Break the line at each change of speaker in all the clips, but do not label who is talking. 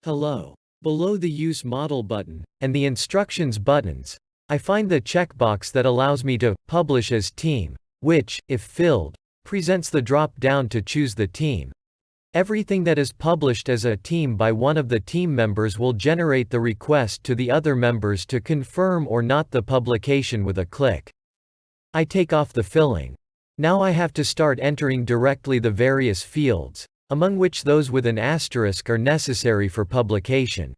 Hello. Below the Use Model button, and the Instructions buttons, I find the checkbox that allows me to publish as team, which, if filled, presents the drop-down to choose the team. Everything that is published as a team by one of the team members will generate the request to the other members to confirm or not the publication with a click. I take off the filling. Now I have to start entering directly the various fields, among which those with an asterisk are necessary for publication.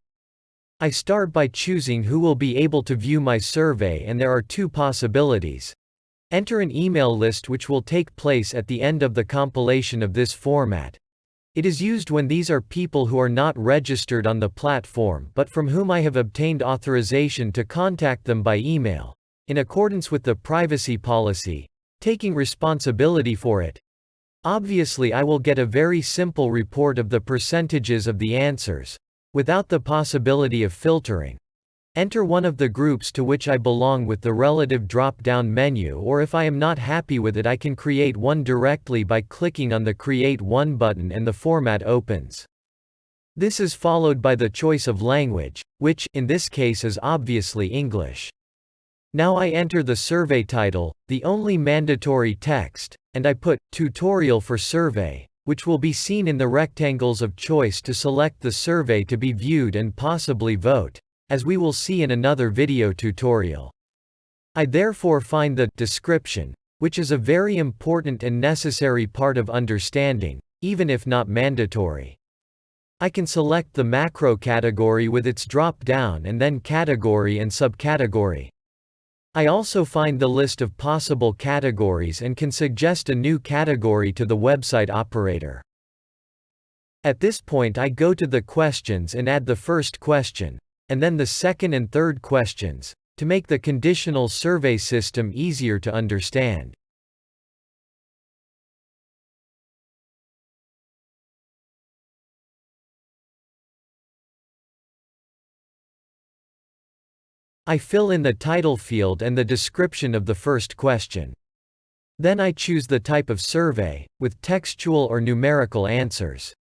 I start by choosing who will be able to view my survey, and there are two possibilities. Enter an email list which will take place at the end of the compilation of this format. It is used when these are people who are not registered on the platform but from whom I have obtained authorization to contact them by email, in accordance with the privacy policy, taking responsibility for it. Obviously I will get a very simple report of the percentages of the answers, without the possibility of filtering. Enter one of the groups to which I belong with the relative drop-down menu, or if I am not happy with it I can create one directly by clicking on the Create One button and the format opens. This is followed by the choice of language, which, in this case, is obviously English. Now I enter the survey title, the only mandatory text, and I put Tutorial for Survey, which will be seen in the rectangles of choice to select the survey to be viewed and possibly vote, as we will see in another video tutorial. I therefore find the description, which is a very important and necessary part of understanding, even if not mandatory. I can select the macro category with its drop-down and then category and subcategory. I also find the list of possible categories and can suggest a new category to the website operator. At this point I go to the questions and add the first question, and then the second and third questions, to make the conditional survey system easier to understand. I fill in the title field and the description of the first question. Then I choose the type of survey, with textual or numerical answers.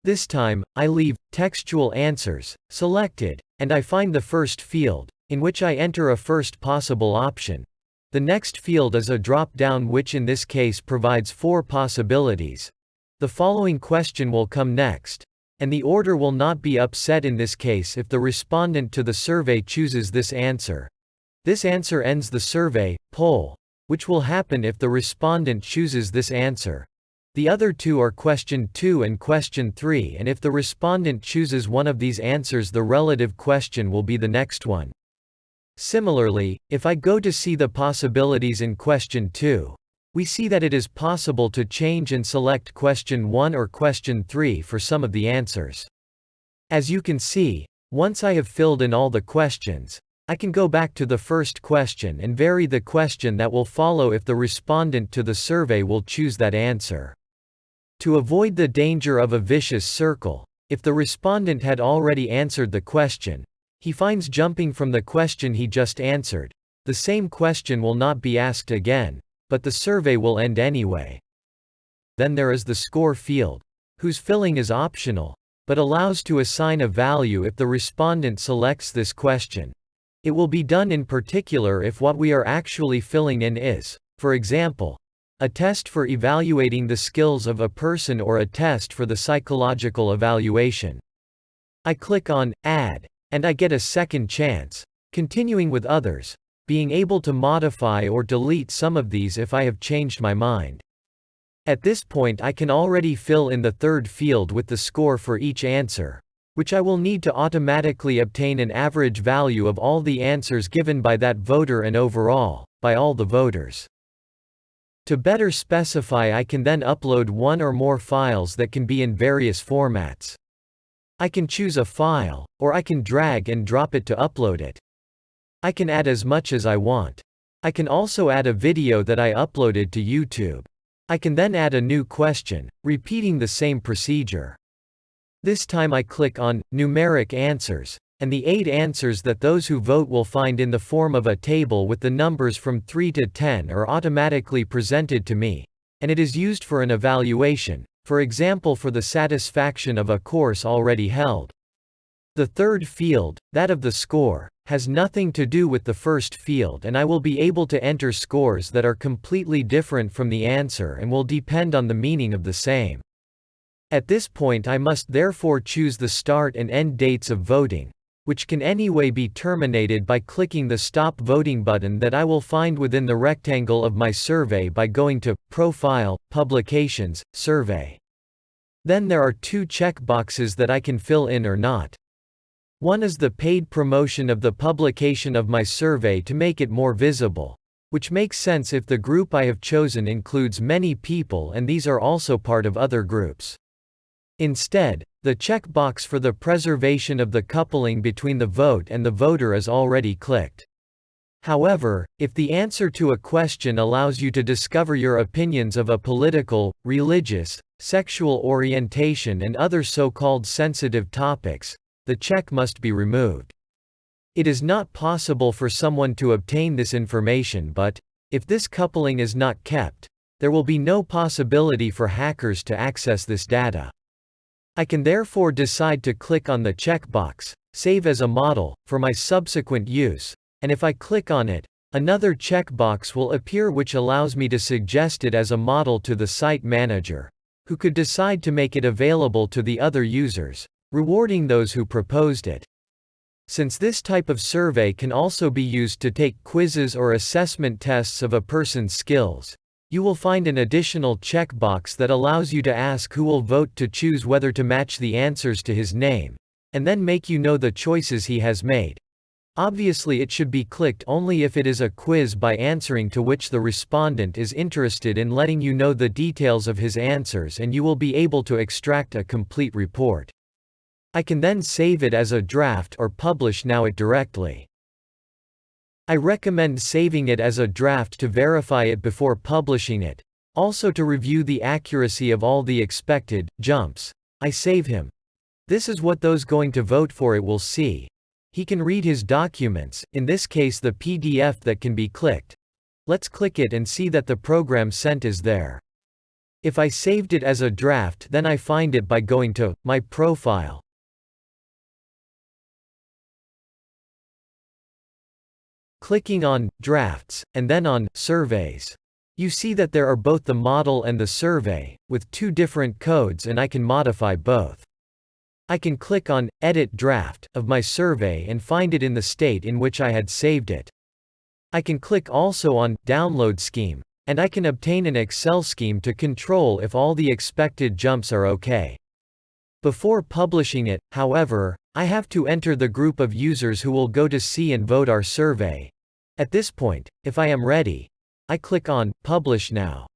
This time, I leave textual answers selected, and I find the first field, in which I enter a first possible option. The next field is a drop-down which in this case provides 4 possibilities. The following question will come next, and the order will not be upset in this case if the respondent to the survey chooses this answer. This answer ends the survey poll, which will happen if the respondent chooses this answer. The other two are question 2 and question 3, and if the respondent chooses one of these answers the relative question will be the next one. Similarly, if I go to see the possibilities in question 2, we see that it is possible to change and select question 1 or question 3 for some of the answers. As you can see, once I have filled in all the questions, I can go back to the first question and vary the question that will follow if the respondent to the survey will choose that answer. To avoid the danger of a vicious circle, if the respondent had already answered the question, he finds jumping from the question he just answered, the same question will not be asked again, but the survey will end anyway. Then there is the score field, whose filling is optional, but allows to assign a value if the respondent selects this question. It will be done in particular if what we are actually filling in is, for example, a test for evaluating the skills of a person or a test for the psychological evaluation. I click on Add, and I get a second chance, continuing with others, being able to modify or delete some of these if I have changed my mind. At this point I can already fill in the third field with the score for each answer, which I will need to automatically obtain an average value of all the answers given by that voter and overall, by all the voters. To better specify, I can then upload one or more files that can be in various formats. I can choose a file, or I can drag and drop it to upload it. I can add as much as I want. I can also add a video that I uploaded to YouTube. I can then add a new question, repeating the same procedure. This time I click on Numeric Answers, and the 8 answers that those who vote will find in the form of a table with the numbers from 3 to 10 are automatically presented to me, and it is used for an evaluation, for example for the satisfaction of a course already held. The third field, that of the score, has nothing to do with the first field, and I will be able to enter scores that are completely different from the answer and will depend on the meaning of the same. At this point I must therefore choose the start and end dates of voting, which can anyway be terminated by clicking the Stop Voting button that I will find within the rectangle of my survey by going to Profile, Publications, Survey. Then there are two checkboxes that I can fill in or not. One is the paid promotion of the publication of my survey to make it more visible, which makes sense if the group I have chosen includes many people and these are also part of other groups. Instead, the checkbox for the preservation of the coupling between the vote and the voter is already clicked. However, if the answer to a question allows you to discover your opinions of a political, religious, sexual orientation and other so-called sensitive topics, the check must be removed. It is not possible for someone to obtain this information, but, if this coupling is not kept, there will be no possibility for hackers to access this data. I can therefore decide to click on the checkbox, Save as a Model, for my subsequent use, and if I click on it, another checkbox will appear which allows me to suggest it as a model to the site manager, who could decide to make it available to the other users, rewarding those who proposed it. Since this type of survey can also be used to take quizzes or assessment tests of a person's skills, you will find an additional checkbox that allows you to ask who will vote to choose whether to match the answers to his name, and then make you know the choices he has made. Obviously it should be clicked only if it is a quiz by answering to which the respondent is interested in letting you know the details of his answers, and you will be able to extract a complete report. I can then save it as a draft or publish now it directly. I recommend saving it as a draft to verify it before publishing it, also to review the accuracy of all the expected jumps. I save him. This is what those going to vote for it will see. He can read his documents, in this case the PDF that can be clicked. Let's click it and see that the program sent is there. If I saved it as a draft, then I find it by going to My Profile, clicking on Drafts, and then on Surveys. You see that there are both the model and the survey, with two different codes, and I can modify both. I can click on Edit Draft of my survey and find it in the state in which I had saved it. I can click also on Download Scheme, and I can obtain an Excel scheme to control if all the expected jumps are okay. Before publishing it, however, I have to enter the group of users who will go to see and vote our survey. At this point, if I am ready, I click on Publish Now.